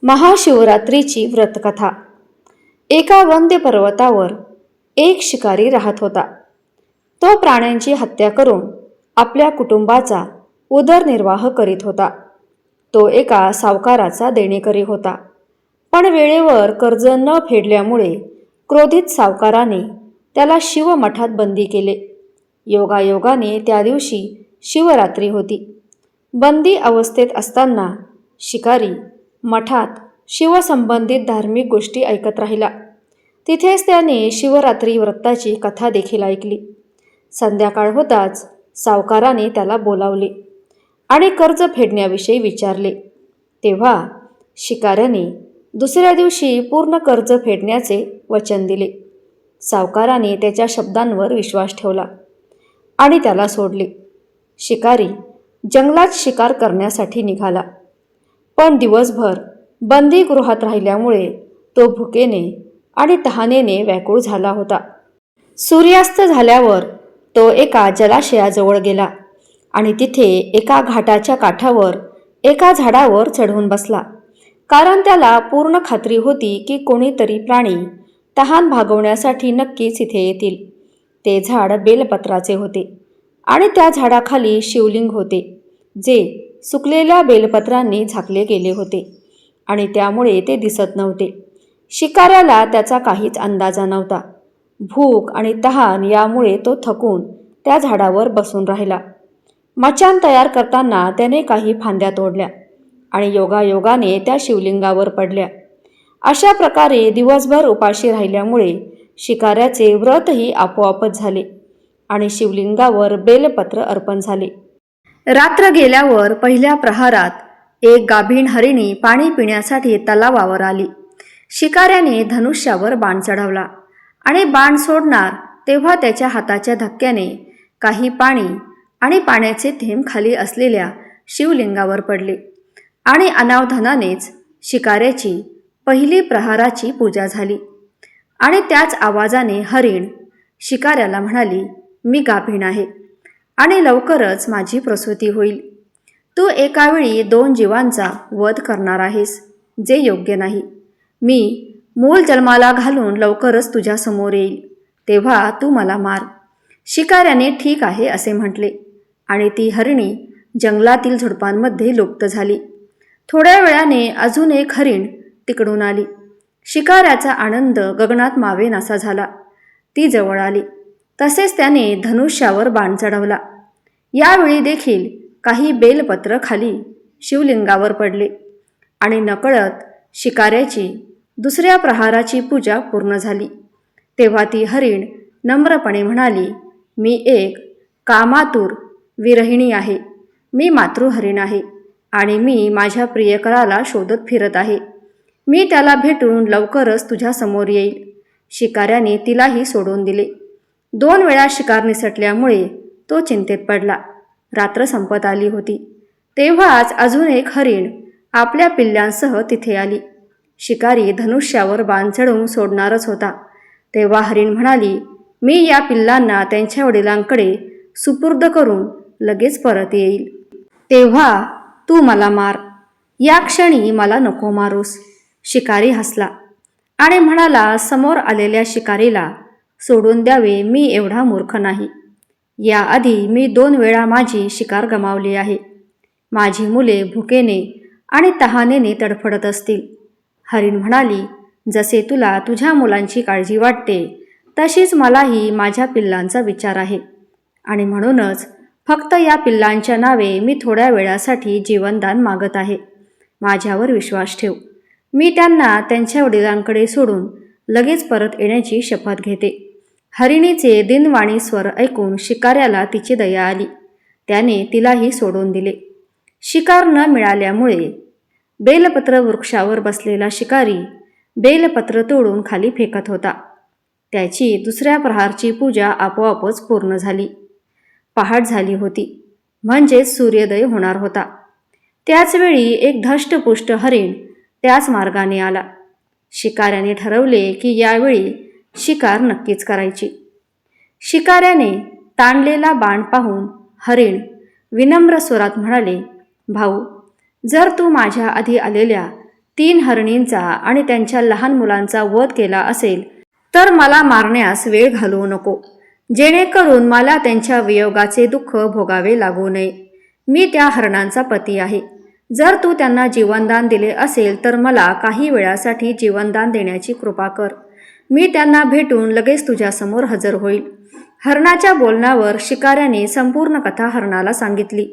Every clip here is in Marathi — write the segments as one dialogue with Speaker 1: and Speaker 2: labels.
Speaker 1: महाशिवरात्रीची व्रतकथा। एका वंद्य पर्वतावर एक शिकारी राहत होता। तो प्राण्यांची हत्या करून आपल्या कुटुंबाचा उदरनिर्वाह करीत होता। तो एका सावकाराचा देणेकरी होता, पण वेळेवर कर्ज न फेडल्यामुळे क्रोधित सावकाराने त्याला शिवमठात बंदी केले। योगायोगाने त्या दिवशी शिवरात्री होती। बंदी अवस्थेत असताना शिकारी मठात शिवसंबंधित धार्मिक गोष्टी ऐकत राहिला। तिथेच त्याने शिवरात्री व्रताची कथा देखील ऐकली। संध्याकाळ होताच सावकाराने त्याला बोलावले आणि कर्ज फेडण्याविषयी विचारले। तेव्हा शिकाऱ्याने दुसऱ्या दिवशी पूर्ण कर्ज फेडण्याचे वचन दिले। सावकाराने त्याच्या शब्दांवर विश्वास ठेवला आणि त्याला सोडले। शिकारी जंगलात शिकार करण्यासाठी निघाला, पण दिवसभर बंदीगृहात राहिल्यामुळे तो भुकेने आणि तहानेने व्याकुळ झाला होता। सूर्यास्त झाल्यावर तो एका जलाशयाजवळ गेला आणि तिथे एका घाटाच्या काठावर एका झाडावर चढून बसला, कारण त्याला पूर्ण खात्री होती की कोणीतरी प्राणी तहान भागवण्यासाठी नक्कीच इथे येतील। ते झाड बेलपत्राचे होते आणि त्या झाडाखाली शिवलिंग होते, जे सुकलेल्या बेलपत्रांनी झाकले गेले होते आणि त्यामुळे ते दिसत नव्हते। शिकाऱ्याला त्याचा काहीच अंदाजा नव्हता। भूक आणि तहान यामुळे तो थकून त्या झाडावर बसून राहिला। मचाण तयार करताना त्याने काही फांद्या तोडल्या आणि योगायोगाने त्या शिवलिंगावर पडल्या। अशा प्रकारे दिवसभर उपाशी राहिल्यामुळे शिकाऱ्याचे व्रतही आपोआपच झाले आणि शिवलिंगावर बेलपत्र अर्पण झाले। रात्र गेल्यावर पहिल्या प्रहारात एक गाभीण हरिणी पाणी पिण्यासाठी तलावावर आली। शिकाऱ्याने धनुष्यावर बाण चढवला आणि बाण सोडणार तेव्हा त्याच्या हाताच्या धक्क्याने काही पाणी आणि पाण्याचे थेंब खाली असलेल्या शिवलिंगावर पडले आणि अनावधानानेच शिकाऱ्याची पहिली प्रहाराची पूजा झाली। आणि त्याच आवाजाने हरिण शिकाऱ्याला म्हणाली, मी गाभीण आहे आणि लवकरच माझी प्रसूती होईल। तू एकावेळी 2 जीवांचा वध करणार आहेस, जे योग्य नाही। मी मूल जन्माला घालून लवकरच तुझ्या समोर येईल, तेव्हा तू मला मार। शिकाऱ्याने ठीक आहे असे म्हटले आणि ती हरिणी जंगलातील झुडपांमध्ये लुप्त झाली। थोड्या वेळाने अजून एक हरिण तिकडून आली। शिकाऱ्याचा आनंद गगनात मावेनासा झाला। ती जवळ आली तसेच त्याने धनुष्यावर बाण चढवला। यावेळी देखील काही बेलपत्र खाली शिवलिंगावर पडले आणि नकळत शिकाऱ्याची दुसऱ्या प्रहाराची पूजा पूर्ण झाली। तेव्हा ती हरिण नम्रपणे म्हणाली, मी एक कामातुर विरहिणी आहे। मी मातृहरिण आहे आणि मी माझ्या प्रियकराला शोधत फिरत आहे। मी त्याला भेटून लवकरच तुझ्या समोर येईल। शिकाऱ्याने तिलाही सोडून दिले। 2 वेळा शिकार निसटल्यामुळे तो चिंतेत पडला। रात्र संपत आली होती। तेव्हाच अजून एक हरिण आपल्या पिल्लांसह तिथे आली। शिकारी धनुष्यावर बाण चढवून सोडणारच होता, तेव्हा हरिण म्हणाली, मी या पिल्लांना त्यांच्या वडिलांकडे सुपूर्द करून लगेच परत येईल, तेव्हा तू मला मार। या क्षणी मला नको मारूस। शिकारी हसला आणि म्हणाला, समोर आलेल्या शिकारीला सोडून द्यावे मी एवढा मूर्ख नाही। याआधी मी 2 वेळा माझी शिकार गमावली आहे। माझी मुले भुकेने आणि तहानेने तडफडत असतील। हरिण म्हणाली, जसे तुला तुझ्या मुलांची काळजी वाटते तशीच मलाही माझ्या पिल्लांचा विचार आहे आणि म्हणूनच फक्त या पिल्लांच्या नावे मी थोड्या वेळासाठी जीवनदान मागत आहे। माझ्यावर विश्वास ठेव। मी त्यांना त्यांच्या वडिलांकडे सोडून लगेच परत येण्याची शपथ घेते। हरिणीचे दिनवाणी स्वर ऐकून शिकाऱ्याला तिची दया आली। त्याने तिलाही सोडून दिले। शिकार न मिळाल्यामुळे बेलपत्र वृक्षावर बसलेला शिकारी बेलपत्र तोडून खाली फेकत होता। त्याची दुसऱ्या प्रहारची पूजा आपोआपच पूर्ण झाली। पहाट झाली होती, म्हणजेच सूर्योदय होणार होता। त्याचवेळी एक धष्टपुष्ट हरिण त्याच मार्गाने आला। शिकाऱ्याने ठरवले की यावेळी शिकार नक्कीच करायची। शिकाऱ्याने ताणलेला बाण पाहून हरिण विनम्र स्वरात म्हणाले, भाऊ, जर तू माझ्या आधी आलेल्या 3 हरणींचा आणि त्यांच्या लहान मुलांचा वध केला असेल तर मला मारण्यास वेळ घालवू नको, जेणेकरून मला त्यांच्या वियोगाचे दुःख भोगावे लागू नये. मी त्या हरणांचा पती आहे. जर तू त्यांना जीवनदान दिले असेल तर मला काही वेळासाठी जीवनदान देण्याची कृपा कर. मी त्यांना भेटून लगेच तुझ्यासमोर हजर होईल. हरणाच्या बोलण्यावर शिकाऱ्याने संपूर्ण कथा हरणाला सांगितली.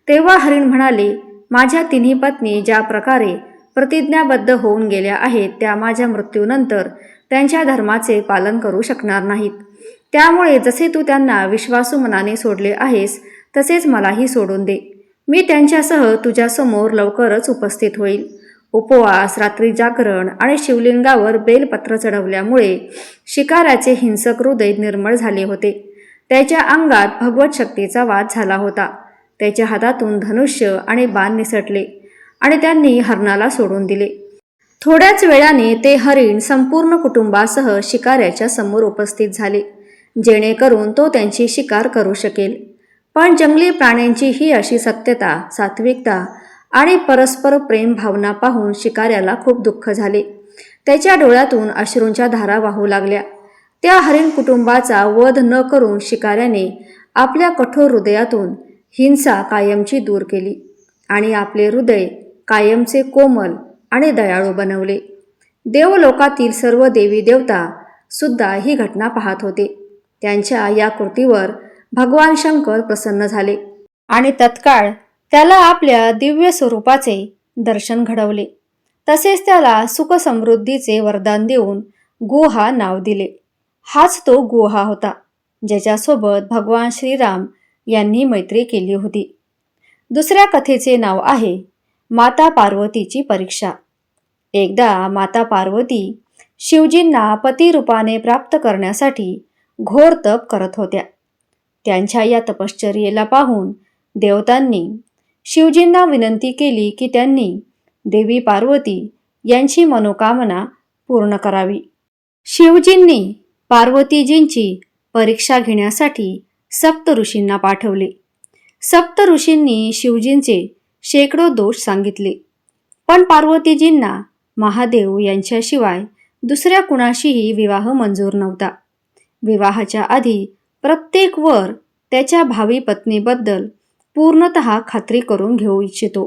Speaker 1: तेव्हा हरिण म्हणाले, माझ्या 3 पत्नी ज्या प्रकारे प्रतिज्ञाबद्ध होऊन गेल्या आहेत त्या माझ्या मृत्यूनंतर त्यांच्या धर्माचे पालन करू शकणार नाहीत. त्यामुळे जसे तू त्यांना विश्वासू मनाने सोडले आहेस तसेच मलाही सोडून दे. मी त्यांच्यासह तुझ्यासमोर लवकरच उपस्थित होईल. उपवास, रात्री जागरण आणि शिवलिंगावर बेलपत्र चढवल्यामुळे शिकाऱ्याचे हिंसक हृदय निर्मळ झाले होते. त्याच्या अंगात भगवत शक्तीचा वास झाला होता. त्याच्या हातातून धनुष्य आणि बाण निसटले आणि त्यांनी हरणाला सोडून दिले. थोड्याच वेळाने ते हरिण संपूर्ण कुटुंबासह शिकाऱ्याच्या समोर उपस्थित झाले, जेणेकरून तो त्यांची शिकार करू शकेल. पण जंगली प्राण्यांची ही अशी सत्यता, सात्विकता आणि परस्पर प्रेम भावना पाहून शिकाऱ्याला खूप दुःख झाले. त्याच्या डोळ्यातून अश्रूंच्या धारा वाहू लागल्या. त्या हरिण कुटुंबाचा वध न करून शिकाऱ्याने आपल्या कठोर हृदयातून हिंसा कायमची दूर केली आणि आपले हृदय कायमचे कोमल आणि दयाळू बनवले. देवलोकातील सर्व देवी देवता सुद्धा ही घटना पाहत होते. त्यांच्या या कृतीवर भगवान शंकर प्रसन्न झाले आणि तत्काळ त्याला आपल्या दिव्य स्वरूपाचे दर्शन घडवले. तसेच त्याला सुखसमृद्धीचे वरदान देऊन गुहा नाव दिले. हाच तो गुहा होता ज्याच्यासोबत भगवान श्रीराम यांनी मैत्री केली होती. दुसऱ्या कथेचे नाव आहे माता पार्वतीची परीक्षा. एकदा माता पार्वती शिवजींना पतिरूपाने प्राप्त करण्यासाठी घोर तप करत होत्या. त्यांच्या या तपश्चर्येला पाहून देवतांनी शिवजींना विनंती केली की त्यांनी देवी पार्वती यांची मनोकामना पूर्ण करावी. शिवजींनी पार्वतीजींची परीक्षा घेण्यासाठी सप्त ऋषींना पाठवले. सप्त ऋषींनी शिवजींचे शेकडो दोष सांगितले, पण पार्वतीजींना महादेव यांच्याशिवाय दुसऱ्या कुणाशीही विवाह मंजूर नव्हता. विवाहाच्या आधी प्रत्येक वर त्याच्या भावी पत्नीबद्दल पूर्णतः खात्री करून घेऊ इच्छितो.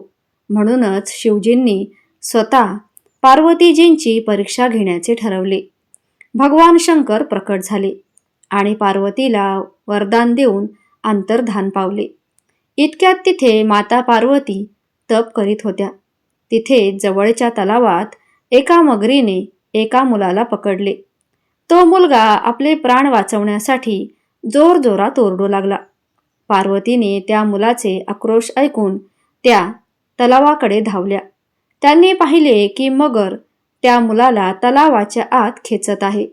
Speaker 1: म्हणूनच शिवजींनी स्वतः पार्वतीजींची परीक्षा घेण्याचे ठरवले. भगवान शंकर प्रकट झाले आणि पार्वतीला वरदान देऊन अंतर्धान पावले. इतक्यात तिथे माता पार्वती तप करीत होत्या. तिथे जवळच्या तलावात एका मगरीने एका मुलाला पकडले. तो मुलगा आपले प्राण वाचवण्यासाठी जोरजोरात ओरडू लागला. पार्वतीने त्या मुलाचे आक्रोश ऐकून त्या तलावाकडे धावल्या. त्यांनी पाहिले की मगर त्या मुलाला तलावाच्या आत खेचत आहे.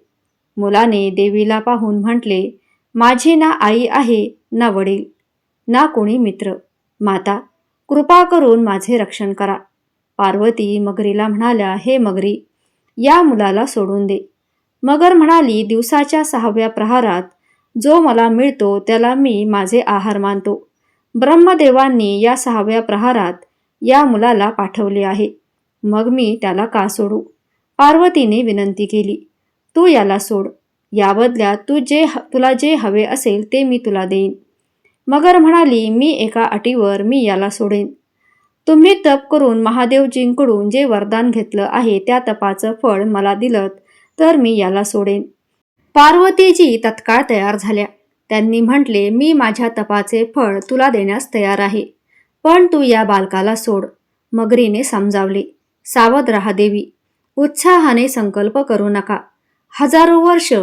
Speaker 1: मुलाने देवीला पाहून म्हटले, माझी ना आई आहे, ना वडील, ना कोणी मित्र. माता, कृपा करून माझे रक्षण करा. पार्वती मगरीला म्हणाल्या, हे मगरी, या मुलाला सोडून दे. मगर म्हणाली, दिवसाच्या 6व्या प्रहारात जो मला मिळतो त्याला मी माझे आहार मानतो. ब्रह्मदेवांनी या 6व्या प्रहारात या मुलाला पाठवले आहे, मग मी त्याला का सोडू? पार्वतीने विनंती केली, तू याला सोड. या बदल्यात तुला जे हवे असेल ते मी तुला देईन. मगर म्हणाली, मी एका अटीवर मी याला सोडेन. तुम्ही तप करून महादेवजींकडून जे वरदान घेतलं आहे त्या तपाचं फळ मला दिलं तर मी याला सोडेन. पार्वतीजी तत्काळ तयार झाल्या. त्यांनी म्हटले, मी माझ्या तपाचे फळ तुला देण्यास तयार आहे, पण तू या बालकाला सोड. मगरीने समजावले, सावध राहा देवी, उत्साहाने संकल्प करू नका. हजारो वर्ष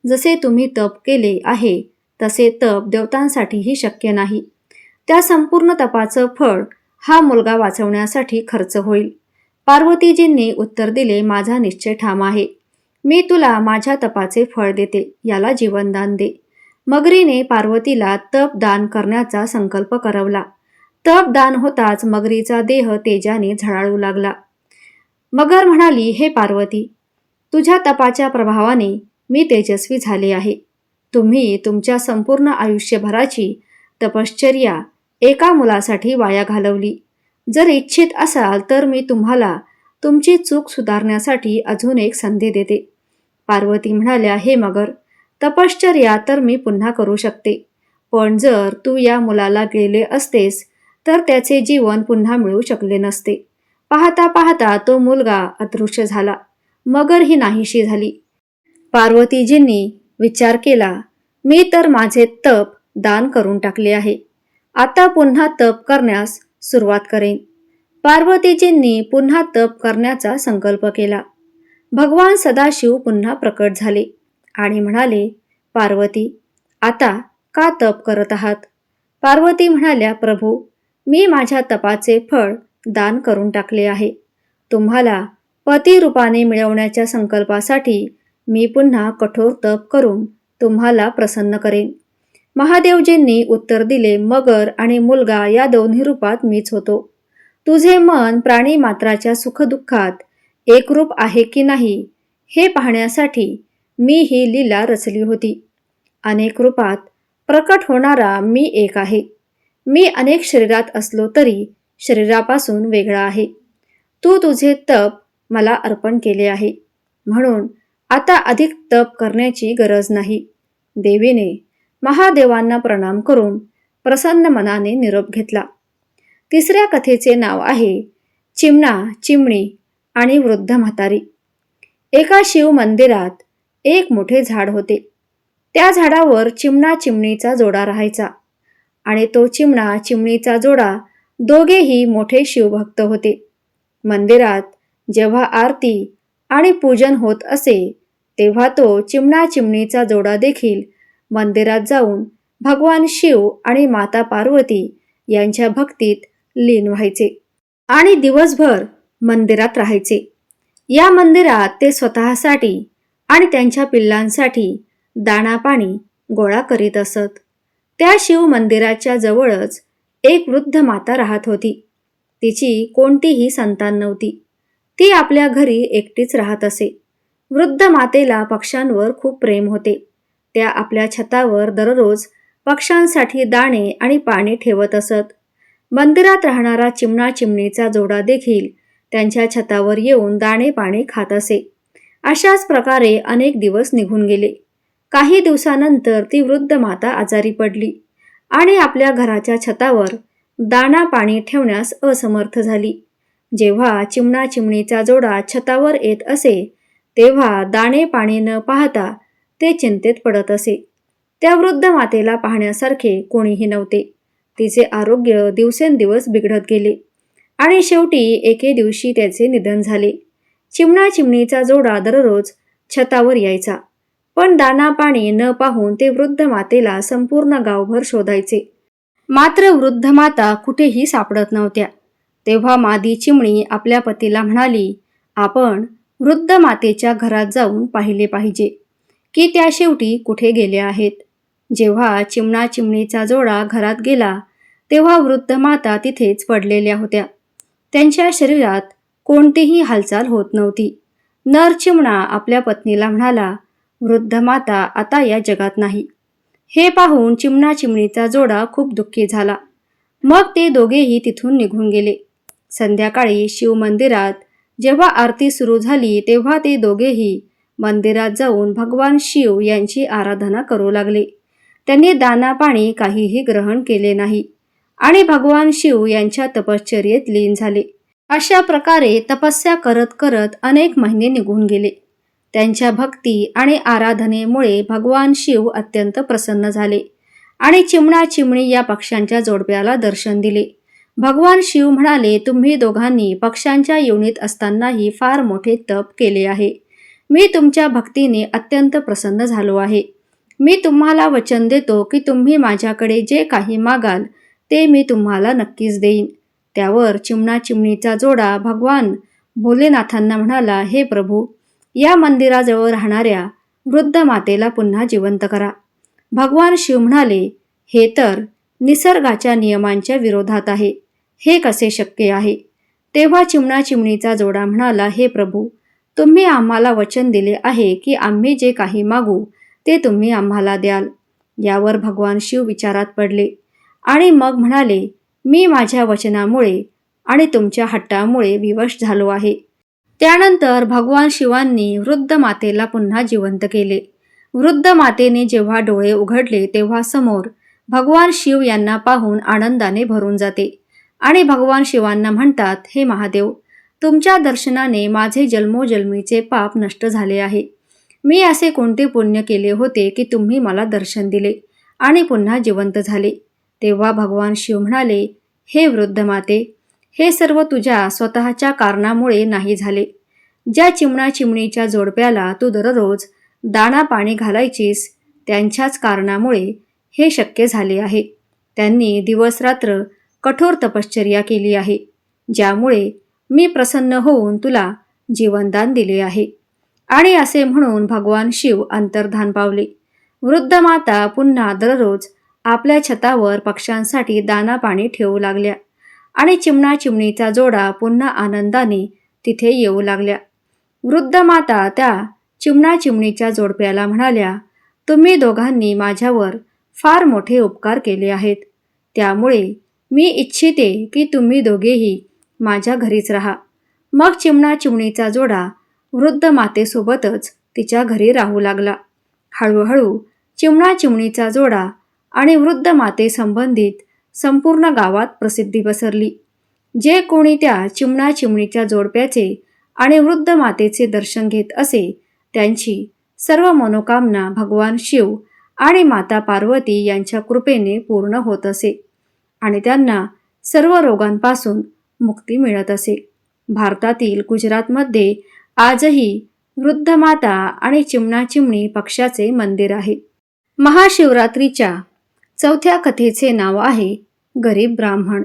Speaker 1: जसे तुम्ही तप केले आहे तसे तप देवतांसाठीही शक्य नाही. त्या संपूर्ण तपाचं फळ हा मुलगा वाचवण्यासाठी खर्च होईल. पार्वतीजींनी उत्तर दिले, माझा निश्चय ठाम आहे. मी तुला माझ्या तपाचे फळ देते, याला जीवनदान दे. मगरीने पार्वतीला तप दान करण्याचा संकल्प करवला. तप दान होताच मगरीचा देह तेजाने झळाळू लागला. मगर म्हणाली, हे पार्वती, तुझ्या तपाच्या प्रभावाने मी तेजस्वी झाले आहे. तुम्ही तुमच्या संपूर्ण आयुष्यभराची तपश्चर्या एका मुलासाठी वाया घालवली. जर इच्छित असाल तर मी तुम्हाला तुमची चूक सुधारण्यासाठी अजून एक संधी देते. पार्वती म्हणाल्या, हे मगर, तपश्चर्या तर मी पुन्हा करू शकते, पण जर तू या मुलाला गेले असतेस तर त्याचे जीवन पुन्हा मिळू शकले नसते. पाहता पाहता तो मुलगा अदृश्य झाला. मगर ही नाहीशी झाली. पार्वतीजींनी विचार केला, मी तर माझे तप दान करून टाकले आहे. आता पुन्हा तप करण्यास सुरुवात करेन. पार्वतीजींनी पुन्हा तप करण्याचा संकल्प केला. भगवान सदाशिव पुन्हा प्रकट झाले आणि म्हणाले, पार्वती, आता का तप करत आहात? पार्वती म्हणाल्या, प्रभू, मी माझ्या तपाचे फळ दान करून टाकले आहे. तुम्हाला पती रूपाने मिळवण्याच्या संकल्पासाठी मी पुन्हा कठोर तप करून तुम्हाला प्रसन्न करेन. महादेवजींनी उत्तर दिले, मगर आणि मुलगा या दोन्ही रूपात मीच होतो. तुझे मन प्राणी मात्राच्या सुखदुःखात एकरूप आहे की नाही हे पाहण्यासाठी मी ही लीला रचली होती. अनेक रूपात प्रकट होणारा मी एक आहे. मी अनेक शरीरात असलो तरी शरीरापासून वेगळा आहे. तू तुझे तप मला अर्पण केले आहे, म्हणून आता अधिक तप करण्याची गरज नाही. देवीने महादेवांना प्रणाम करून प्रसन्न मनाने निरोप घेतला. तिसऱ्या कथेचे नाव आहे चिमणा, चिमणी आणि वृद्ध म्हातारी. एका शिव मंदिरात एक मोठे झाड होते. त्या झाडावर चिमणा चिमणीचा जोडा राहायचा आणि तो चिमणा चिमणीचा जोडा दोघेही मोठे शिवभक्त होते. मंदिरात जेव्हा आरती आणि पूजन होत असे तेव्हा तो चिमणा चिमणीचा जोडा देखील मंदिरात जाऊन भगवान शिव आणि माता पार्वती यांच्या भक्तीत लीन व्हायचे आणि दिवसभर मंदिरात राहायचे. या मंदिरात ते स्वतःसाठी आणि त्यांच्या पिल्लांसाठी दाणा पाणी गोळा करीत असत. त्या शिव मंदिराच्या जवळच एक वृद्ध माता राहत होती. तिची कोणतीही संतान नव्हती. ती आपल्या घरी एकटीच राहत असे. वृद्ध मातेला पक्ष्यांवर खूप प्रेम होते. त्या आपल्या छतावर दररोज पक्ष्यांसाठी दाणे आणि पाणी ठेवत असत. मंदिरात राहणारा चिमणा चिमणीचा जोडा देखील त्यांच्या छतावर येऊन दाणे पाणी खात असे. अशाच प्रकारे अनेक दिवस निघून गेले. काही दिवसानंतर ती वृद्ध माता आजारी पडली आणि आपल्या घराच्या छतावर दाणा पाणी ठेवण्यास असमर्थ झाली. जेव्हा चिमणा चिमणीचा जोडा छतावर येत असे तेव्हा दाणे पाणी न पाहता ते चिंतेत पडत असे. त्या वृद्ध मातेला पाहण्यासारखे कोणीही नव्हते. तिचे आरोग्य दिवसेंदिवस बिघडत गेले आणि शेवटी एके दिवशी त्याचे निधन झाले. चिमणा चिमणीचा जोडा दररोज छतावर यायचा, पण दाणा पाणी न पाहून ते वृद्ध मातेला संपूर्ण गावभर शोधायचे. मात्र वृद्ध माता कुठेही सापडत नव्हत्या. तेव्हा मादी चिमणी आपल्या पतीला म्हणाली, आपण वृद्ध मातेच्या घरात जाऊन पाहिले पाहिजे की त्या शेवटी कुठे गेल्या आहेत. जेव्हा चिमणा चिमणीचा जोडा घरात गेला तेव्हा वृद्ध माता तिथेच पडलेल्या होत्या. त्यांच्या शरीरात कोणतीही हालचाल होत नव्हती. नर चिमणा आपल्या पत्नीला म्हणाला, वृद्ध माता आता या जगात नाही. हे पाहून चिमणा चिमणीचा जोडा खूप दुःखी झाला. मग ते दोघेही तिथून निघून गेले. संध्याकाळी शिव मंदिरात जेव्हा आरती सुरू झाली तेव्हा ते दोघेही मंदिरात जाऊन भगवान शिव यांची आराधना करू लागले. त्यांनी दाना पाणी काहीही ग्रहण केले नाही आणि भगवान शिव यांच्या तपश्चर्येत लीन झाले. अशा प्रकारे तपस्या करत करत अनेक महिने निघून गेले. त्यांच्या भक्ती आणि आराधनेमुळे भगवान शिव अत्यंत प्रसन्न झाले आणि चिमणा चिमणी या पक्ष्यांच्या जोडप्याला दर्शन दिले. भगवान शिव म्हणाले, तुम्ही दोघांनी पक्ष्यांच्या योनीत असतानाही फार मोठे तप केले आहे. मी तुमच्या भक्तीने अत्यंत प्रसन्न झालो आहे. मी तुम्हाला वचन देतो की तुम्ही माझ्याकडे जे काही मागाल ते मी तुम्हाला नक्कीच देईन. त्यावर चिमणा चिमणीचा जोडा भगवान भोलेनाथांना म्हणाला, हे प्रभू, या मंदिराजवळ राहणाऱ्या वृद्ध मातेला पुन्हा जिवंत करा. भगवान शिव म्हणाले, हे तर निसर्गाच्या नियमांच्या विरोधात आहे. हे कसे शक्य आहे? तेव्हा चिमणा चिमणीचा जोडा म्हणाला, हे प्रभू, तुम्ही आम्हाला वचन दिले आहे की आम्ही जे काही मागू ते तुम्ही आम्हाला द्याल. यावर भगवान शिव विचारात पडले आणि मग म्हणाले, मी माझ्या वचनामुळे आणि तुमच्या हट्टामुळे विवश झालो आहे. त्यानंतर भगवान शिवांनी वृद्ध मातेला पुन्हा जिवंत केले. वृद्ध मातेने जेव्हा डोळे उघडले तेव्हा समोर भगवान शिव यांना पाहून आनंदाने भरून जाते आणि भगवान शिवांना म्हणतात, हे महादेव, तुमच्या दर्शनाने माझे जन्मोजन्मीचे पाप नष्ट झाले आहे. मी असे कोणते पुण्य केले होते की तुम्ही मला दर्शन दिले आणि पुन्हा जिवंत झाले. तेव्हा भगवान शिव म्हणाले, हे वृद्ध माते, हे सर्व तुझ्या स्वतःच्या कारणामुळे नाही झाले. ज्या चिमणा चिमणीच्या जोडप्याला तू दररोज दाणा पाणी घालायचीस त्यांच्याच कारणामुळे हे शक्य झाले आहे. त्यांनी दिवसरात्र कठोर तपश्चर्या केली आहे, ज्यामुळे मी प्रसन्न होऊन तुला जीवनदान दिले आहे. आणि असे म्हणून भगवान शिव अंतर्धान पावले. वृद्ध माता पुन्हा दररोज आपल्या छतावर पक्ष्यांसाठी दाना पाणी ठेवू लागल्या आणि चिमणा चिमणीचा जोडा पुन्हा आनंदाने तिथे येऊ लागल्या. वृद्ध माता त्या चिमणा चिमणीच्या जोडप्याला म्हणाल्या, तुम्ही दोघांनी माझ्यावर फार मोठे उपकार केले आहेत, त्यामुळे मी इच्छिते की तुम्ही दोघेही माझ्या घरीच राहा. मग चिमणा चिमणीचा जोडा वृद्ध मातेसोबतच तिच्या घरी राहू लागला. हळूहळू चिमणा चिमणीचा जोडा आणि वृद्ध मातेसंबंधित संपूर्ण गावात प्रसिद्धी पसरली. जे कोणी त्या चिमणा चिमणीच्या जोडप्याचे आणि वृद्ध मातेचे दर्शन घेत असे त्यांची सर्व मनोकामना भगवान शिव आणि माता पार्वती यांच्या कृपेने पूर्ण होत असे आणि त्यांना सर्व रोगांपासून मुक्ती मिळत असे. भारतातील गुजरातमध्ये आजही वृद्ध माता आणि चिमणा चिमणी पक्षाचे मंदिर आहे. महाशिवरात्रीच्या चौथ्या कथेचे नाव आहे गरीब ब्राह्मण.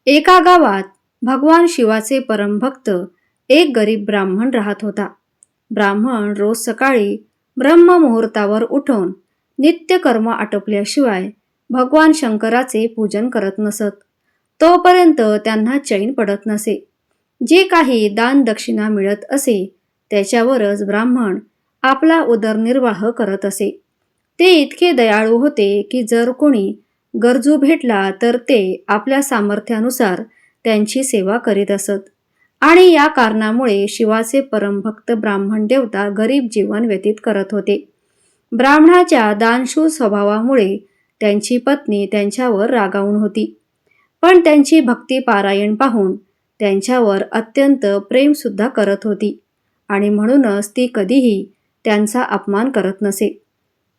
Speaker 1: एका गावात भगवान शिवाचे परमभक्त एक गरीब ब्राह्मण राहत होता. ब्राह्मण रोज सकाळी ब्रह्ममुहूर्तावर उठून नित्यकर्म आटोपल्याशिवाय भगवान शंकराचे पूजन करत नसत. तोपर्यंत त्यांना चैन पडत नसे. जे काही दान दक्षिणा मिळत असे त्याच्यावरच ब्राह्मण आपला उदरनिर्वाह करत असे. ते इतके दयाळू होते की जर कोणी गरजू भेटला तर ते आपल्या सामर्थ्यानुसार त्यांची सेवा करीत असत आणि या कारणामुळे शिवाचे परमभक्त ब्राह्मण देवता गरीब जीवन व्यतीत करत होते. ब्राह्मणाच्या दानशूर स्वभावामुळे त्यांची पत्नी त्यांच्यावर रागावून होती, पण त्यांची भक्ती पारायण पाहून त्यांच्यावर अत्यंत प्रेमसुद्धा करत होती आणि म्हणूनच ती कधीही त्यांचा अपमान करत नसे.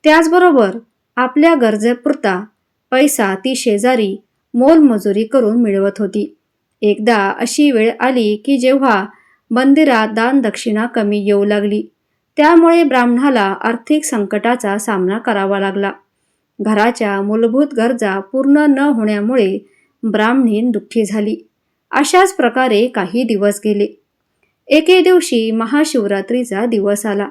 Speaker 1: त्याचबरोबर आपल्या गरजेपुरता पैसा ती शेजारी मोलमजुरी करून मिळवत होती. एकदा अशी वेळ आली की जेव्हा मंदिरात दानदक्षिणा कमी येऊ लागली, त्यामुळे ब्राह्मणाला आर्थिक संकटाचा सामना करावा लागला. घराच्या मूलभूत गरजा पूर्ण न होण्यामुळे ब्राह्मणीण दुःखी झाली. अशाच प्रकारे काही दिवस गेले. एके दिवशी महाशिवरात्रीचा दिवस आला.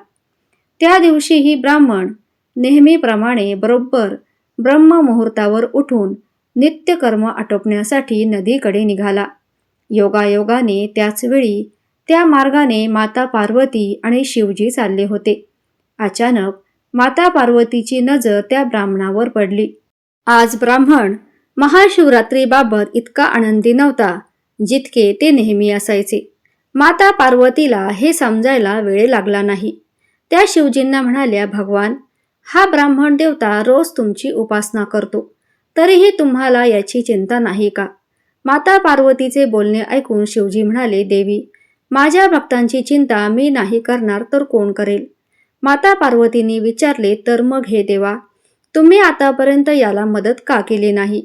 Speaker 1: त्या दिवशीही ब्राह्मण नेहमीप्रमाणे बरोबर ब्रह्ममुहूर्तावर उठून नित्यकर्म आटोपण्यासाठी नदीकडे निघाला. योगायोगाने त्याच वेळी त्या मार्गाने माता पार्वती आणि शिवजी चालले होते. अचानक माता पार्वतीची नजर त्या ब्राह्मणावर पडली. आज ब्राह्मण महाशिवरात्रीबाबत इतका आनंदी नव्हता जितके ते नेहमी असायचे. माता पार्वतीला हे समजायला वेळ लागला नाही. त्या शिवजींना म्हणाल्या, भगवान, हा ब्राह्मण देवता रोज तुमची उपासना करतो, तरीही तुम्हाला याची चिंता नाही का? माता पार्वतीचे बोलणे ऐकून शिवजी म्हणाले, देवी, माझ्या भक्तांची चिंता मी नाही करणार तर कोण करेल? माता पार्वतीने विचारले, तर मग हे देवा, तुम्ही आतापर्यंत याला मदत का केली नाही?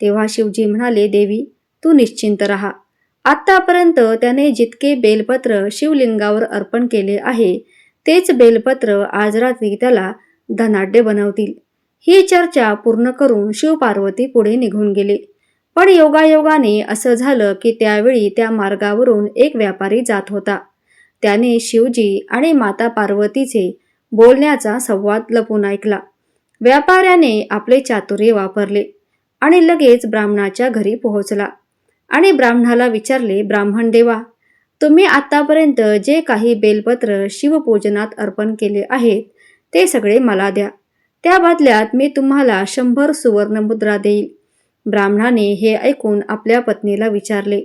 Speaker 1: तेव्हा शिवजी म्हणाले, देवी, तू निश्चिंत राहा. आतापर्यंत त्याने जितके बेलपत्र शिवलिंगावर अर्पण केले आहे तेच बेलपत्र आज रात्री त्याला धनाढ्य बनवतील. ही चर्चा पूर्ण करून शिवपार्वती पुढे निघून गेले. पण योगायोगाने असं झालं की त्यावेळी त्या मार्गावरून एक व्यापारी जात होता. त्याने शिवजी आणि माता पार्वतीचे बोलण्याचा संवाद लपून ऐकला. व्यापाऱ्याने आपले चातुर्य वापरले आणि लगेच ब्राह्मणाच्या घरी पोहोचला आणि ब्राह्मणाला विचारले, ब्राह्मण देवा, तुम्ही आतापर्यंत जे काही बेलपत्र शिवपूजनात अर्पण केले आहेत ते सगळे मला द्या. त्या बदल्यात मी तुम्हाला 100 सुवर्ण मुद्रा देईल. ब्राह्मणाने हे ऐकून आपल्या पत्नीला विचारले,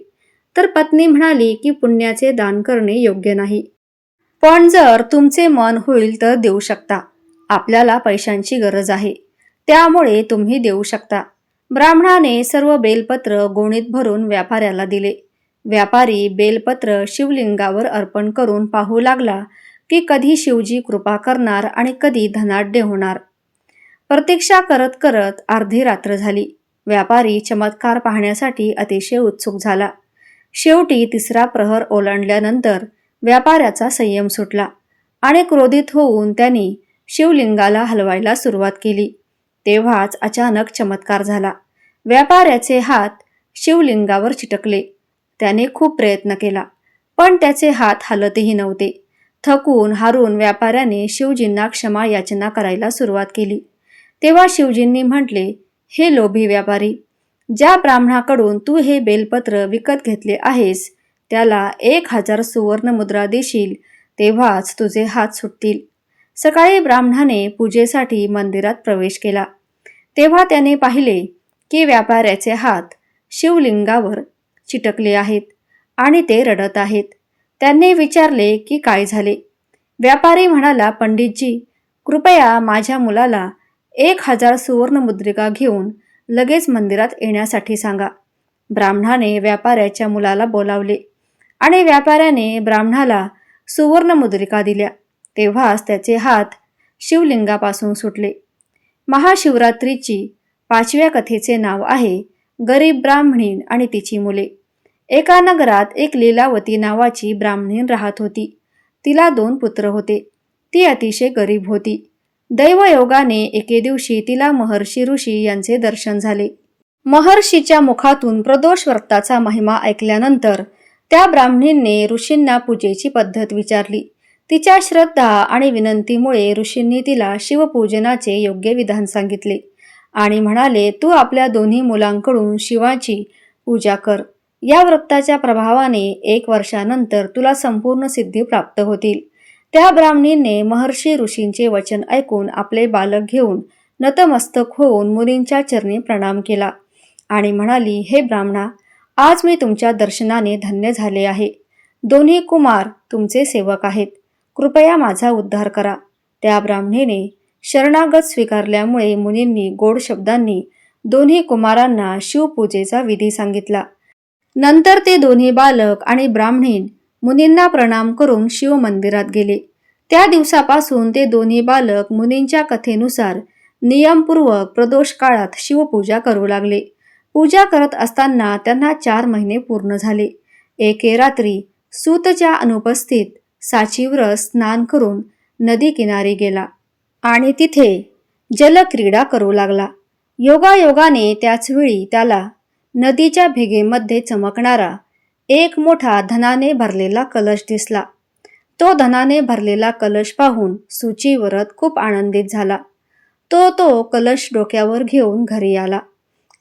Speaker 1: तर पत्नी म्हणाली की पुण्याचे दान करणे योग्य नाही. पण जर तुमचे मन होईल तर देऊ शकता. आपल्याला पैशांची गरज आहे, त्यामुळे तुम्ही देऊ शकता. ब्राह्मणाने सर्व बेलपत्र गोणीत भरून व्यापाऱ्याला दिले. व्यापारी बेलपत्र शिवलिंगावर अर्पण करून पाहू लागला की कधी शिवजी कृपा करणार आणि कधी धनाढ्य होणार. प्रतीक्षा करत करत अर्धी रात्र झाली. व्यापारी चमत्कार पाहण्यासाठी अतिशय उत्सुक झाला. शेवटी तिसरा प्रहर ओलांडल्यानंतर व्यापाऱ्याचा संयम सुटला आणि क्रोधित होऊन त्यांनी शिवलिंगाला हलवायला सुरुवात केली. तेव्हाच अचानक चमत्कार झाला. व्यापाऱ्याचे हात शिवलिंगावर चिटकले. त्याने खूप प्रयत्न केला, पण त्याचे हात हलतही नव्हते. थकून हारून व्यापाऱ्याने शिवजींना क्षमा याचना करायला सुरुवात केली. तेव्हा शिवजींनी म्हटले, हे लोभी व्यापारी, ज्या ब्राह्मणाकडून तू हे बेलपत्र विकत घेतले आहेस त्याला 1000 सुवर्ण मुद्रा देशील तेव्हाच तुझे हात सुटतील. सकाळी ब्राह्मणाने पूजेसाठी मंदिरात प्रवेश केला. तेव्हा त्याने पाहिले की व्यापाऱ्याचे हात शिवलिंगावर चिटकले आहेत आणि ते रडत आहेत. त्यांनी विचारले की काय झाले. व्यापारी म्हणाला, पंडितजी, कृपया माझ्या मुलाला 1000 सुवर्ण मुद्रिका घेऊन लगेच मंदिरात येण्यासाठी सांगा. ब्राह्मणाने व्यापाऱ्याच्या मुलाला बोलावले आणि व्यापाऱ्याने ब्राह्मणाला सुवर्ण मुद्रिका दिल्या. तेव्हाच त्याचे हात शिवलिंगापासून सुटले. महाशिवरात्रीची 5व्या कथेचे नाव आहे गरीब ब्राह्मणीण आणि तिची मुले. एका नगरात एक लीलावती नावाची ब्राह्मणीण राहत होती. तिला 2 पुत्र होते. ती अतिशय गरीब होती. दैवयोगाने एके दिवशी तिला महर्षी ऋषी यांचे दर्शन झाले. महर्षीच्या मुखातून प्रदोष व्रताचा महिमा ऐकल्यानंतर त्या ब्राह्मणीने ऋषींना पूजेची पद्धत विचारली. तिच्या श्रद्धा आणि विनंतीमुळे ऋषींनी तिला शिवपूजनाचे योग्य विधान सांगितले आणि म्हणाले, तू आपल्या दोन्ही मुलांकडून शिवाची पूजा कर. या व्रताच्या प्रभावाने 1 वर्षानंतर तुला संपूर्ण सिद्धी प्राप्त होतील. त्या ब्राह्मणीने महर्षी ऋषींचे वचन ऐकून आपले बालक घेऊन नतमस्तक होऊन मुनींच्या चरणी प्रणाम केला आणि म्हणाली, हे ब्राह्मणा, आज मी तुमच्या दर्शनाने धन्य झाले आहे. दोन्ही कुमार तुमचे सेवक आहेत. कृपया माझा उद्धार करा. त्या ब्राह्मणीने शरणागत स्वीकारल्यामुळे मुनींनी गोड शब्दांनी दोन्ही कुमारांना शिवपूजेचा विधी सांगितला. नंतर ते दोन्ही बालक आणि ब्राह्मणीण मुनींना प्रणाम करून शिव मंदिरात गेले. त्या दिवसापासून ते दोन्ही बालक मुनींच्या कथेनुसार नियमपूर्वक प्रदोष काळात शिवपूजा करू लागले. पूजा करत असताना त्यांना 4 महिने पूर्ण झाले. एके रात्री सूतच्या अनुपस्थित साचीव्रत स्नान करून नदी किनारी गेला आणि तिथे जलक्रीडा करू लागला. योगायोगाने त्याच वेळी त्याला नदीच्या भेगेमध्ये चमकणारा एक मोठा धनाने भरलेला कलश दिसला. तो धनाने भरलेला कलश पाहून सूचीव्रत खूप आनंदित झाला. तो कलश डोक्यावर घेऊन घरी आला.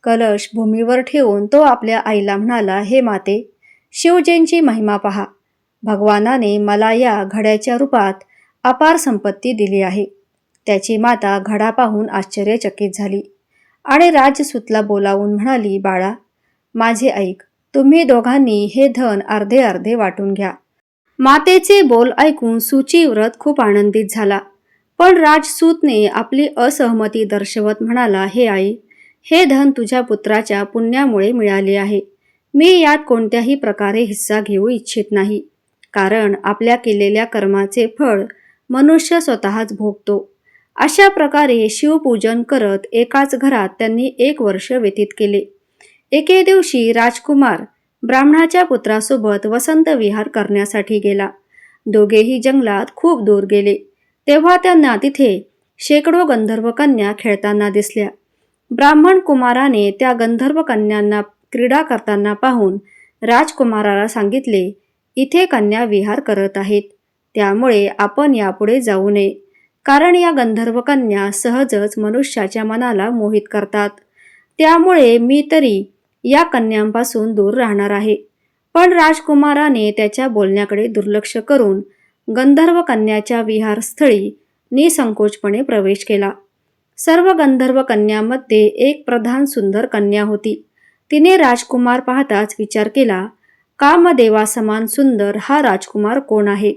Speaker 1: कलश भूमीवर ठेवून तो आपल्या आईला म्हणाला, हे माते, शिवजींची महिमा पहा. भगवानाने मला या घड्याच्या रूपात अपार संपत्ती दिली आहे. त्याची माता घडा पाहून आश्चर्यचकित झाली आणि राजसूतला बोलावून म्हणाली, बाळा, माझे ऐक, तुम्ही दोघांनी हे धन अर्धे अर्धे वाटून घ्या. मातेचे बोल ऐकून सूचीव्रत खूप आनंदित झाला. पण राजसूतने आपली असहमती दर्शवत म्हणाला, हे आई, हे धन तुझ्या पुत्राच्या पुण्यामुळे मिळाले आहे. मी यात कोणत्याही प्रकारे हिस्सा घेऊ इच्छित नाही, कारण आपल्या केलेल्या कर्माचे फळ मनुष्य स्वतःच भोगतो. अशा प्रकारे शिवपूजन करत एकाच घरात त्यांनी 1 वर्ष व्यतीत केले. एके दिवशी राजकुमार ब्राह्मणाच्या पुत्रासोबत वसंत विहार करण्यासाठी गेला. दोघेही जंगलात खूप दूर गेले. तेव्हा त्यांना तिथे शेकडो गंधर्व कन्या खेळताना दिसल्या. ब्राह्मण कुमाराने त्या गंधर्व कन्यांना क्रीडा करताना पाहून राजकुमाराला सांगितले, इथे कन्या विहार करत आहेत, त्यामुळे आपण यापुढे जाऊ नये, कारण या गंधर्व कन्या सहजच मनुष्याच्या मनाला मोहित करतात. त्यामुळे मी तरी या कन्यांपासून दूर राहणार आहे. पण राजकुमाराने त्याच्या बोलण्याकडे दुर्लक्ष करून गंधर्व कन्याच्या विहारस्थळी निसंकोचपणे प्रवेश केला. सर्व गंधर्व कन्यांमध्ये एक प्रधान सुंदर कन्या होती. तिने राजकुमार पाहताच विचार केला, कामदेवासमान सुंदर हा राजकुमार कोण आहे?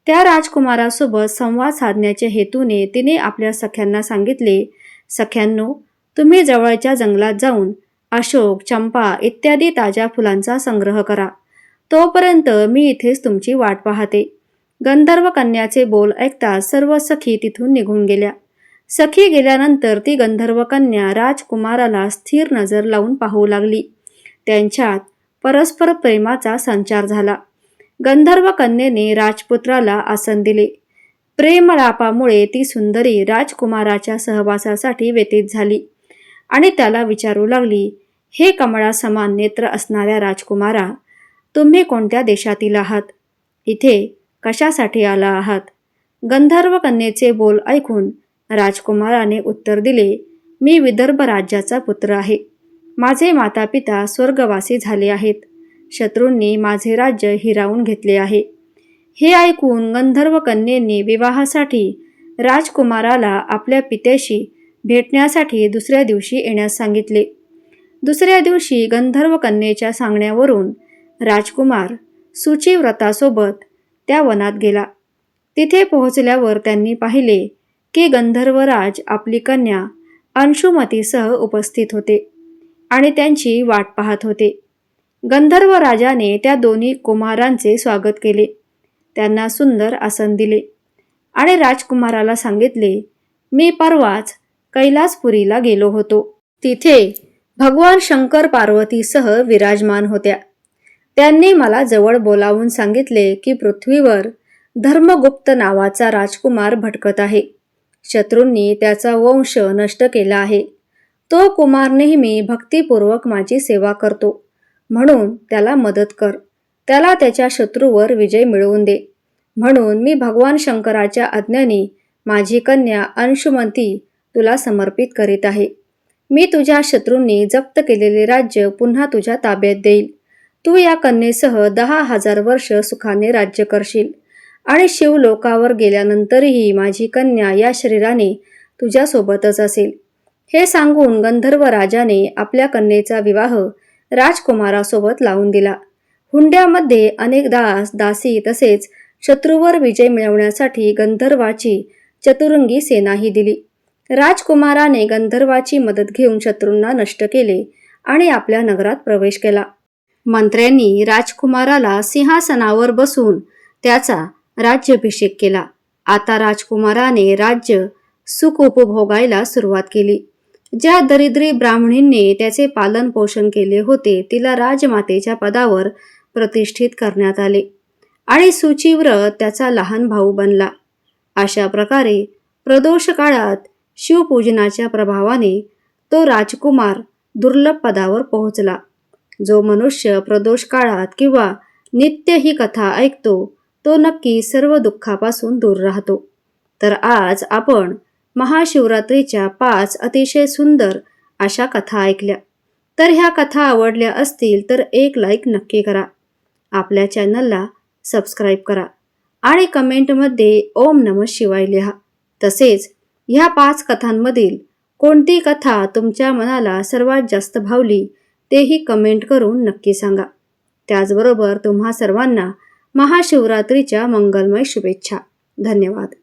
Speaker 1: त्या राजकुमारासोबत संवाद साधण्याच्या हेतूने तिने आपल्या सख्यांना सांगितले, सख्यांनो, तुम्ही जवळच्या जंगलात जाऊन अशोक, चंपा इत्यादी ताज्या फुलांचा संग्रह करा. तोपर्यंत मी इथेच तुमची वाट पाहते. गंधर्व कन्याचे बोल ऐकताच सर्व सखी तिथून निघून गेल्या. सखी गेल्यानंतर ती गंधर्व कन्या राजकुमाराला स्थिर नजर लावून पाहू लागली. त्यांच्यात परस्पर प्रेमाचा संचार झाला. गंधर्व कन्येने राजपुत्राला आसन दिले. प्रेमलापामुळे ती सुंदरी राजकुमाराच्या सहवासासाठी व्यतीत झाली आणि त्याला विचारू लागली, हे कमळासमान नेत्र असणाऱ्या राजकुमारा, तुम्ही कोणत्या देशातील आहात? इथे कशासाठी आला आहात? गंधर्व कन्येचे बोल ऐकून राजकुमाराने उत्तर दिले, मी विदर्भ राज्याचा पुत्र आहे. माझे मातापिता स्वर्गवासी झाले आहेत. शत्रूंनी माझे राज्य हिरावून घेतले आहे. हे ऐकून गंधर्व कन्येने विवाहासाठी राजकुमाराला आपल्या पित्याशी भेटण्यासाठी दुसऱ्या दिवशी येण्यास सांगितले. दुसऱ्या दिवशी गंधर्व कन्येच्या सांगण्यावरून राजकुमार सूचिव्रतासोबत त्या वनात गेला. तिथे पोहोचल्यावर त्यांनी पाहिले की गंधर्वराज आपली कन्या अंशुमतीसह उपस्थित होते आणि त्यांची वाट पाहत होते. गंधर्व राजाने त्या दोन्ही कुमारांचे स्वागत केले, त्यांना सुंदर आसन दिले आणि राजकुमाराला सांगितले, मी परवाच कैलासपुरीला गेलो होतो. तिथे भगवान शंकर पार्वतीसह विराजमान होत्या. त्यांनी मला जवळ बोलावून सांगितले की पृथ्वीवर धर्मगुप्त नावाचा राजकुमार भटकत आहे. शत्रूंनी त्याचा वंश नष्ट केला आहे. तो कुमार नेहमी भक्तिपूर्वक माझी सेवा करतो, म्हणून त्याला मदत कर. त्याला त्याच्या शत्रूवर विजय मिळवून दे. म्हणून मी भगवान शंकराच्या आज्ञेने माझी कन्या अंशुमती तुला समर्पित करीत आहे. मी तुझ्या शत्रूंनी जप्त केलेले राज्य पुन्हा तुझ्या ताब्यात देईल. तू या कन्येसह 10,000 वर्ष सुखाने राज्य करशील आणि शिवलोकावर गेल्यानंतरही माझी कन्या या शरीराने तुझ्यासोबतच असेल. हे सांगून गंधर्व राजाने आपल्या कन्येचा विवाह राजकुमारासोबत लावून दिला. हुंड्यामध्ये अनेक दास दासी तसेच शत्रूवर विजय मिळवण्यासाठी गंधर्वाची चतुरंगी सेनाही दिली. राजकुमाराने गंधर्वाची मदत घेऊन शत्रूंना नष्ट केले आणि आपल्या नगरात प्रवेश केला. मंत्र्यांनी राजकुमाराला सिंहासनावर बसून त्याचा राज्याभिषेक केला. आता राजकुमाराने राज्य सुख उपभोगायला सुरुवात केली. ज्या दरिद्री ब्राह्मणींनी त्याचे पालन पोषण केले होते तिला राजमातेच्या पदावर प्रतिष्ठित करण्यात आले आणि सूचिव्रत त्याचा लहान भाऊ बनला. अशा प्रकारे प्रदोष काळात शिवपूजनाच्या प्रभावाने तो राजकुमार दुर्लभ पदावर पोहोचला. जो मनुष्य प्रदोष काळात किंवा नित्य ही कथा ऐकतो तो नक्की सर्व दुःखापासून दूर राहतो. तर आज आपण महाशिवरात्रीच्या 5 अतिशय सुंदर अशा कथा ऐकल्या. तर ह्या कथा आवडल्या असतील तर एक लाईक नक्की करा. आपल्या चॅनलला सबस्क्राईब करा आणि कमेंटमध्ये ओम नमः शिवाय लिहा. तसेच ह्या 5 कथांमधील कोणती कथा तुमच्या मनाला सर्वात जास्त भावली तेही कमेंट करून नक्की सांगा. त्याचबरोबर तुम्हा सर्वांना महाशिवरात्रीच्या मंगलमय शुभेच्छा. धन्यवाद.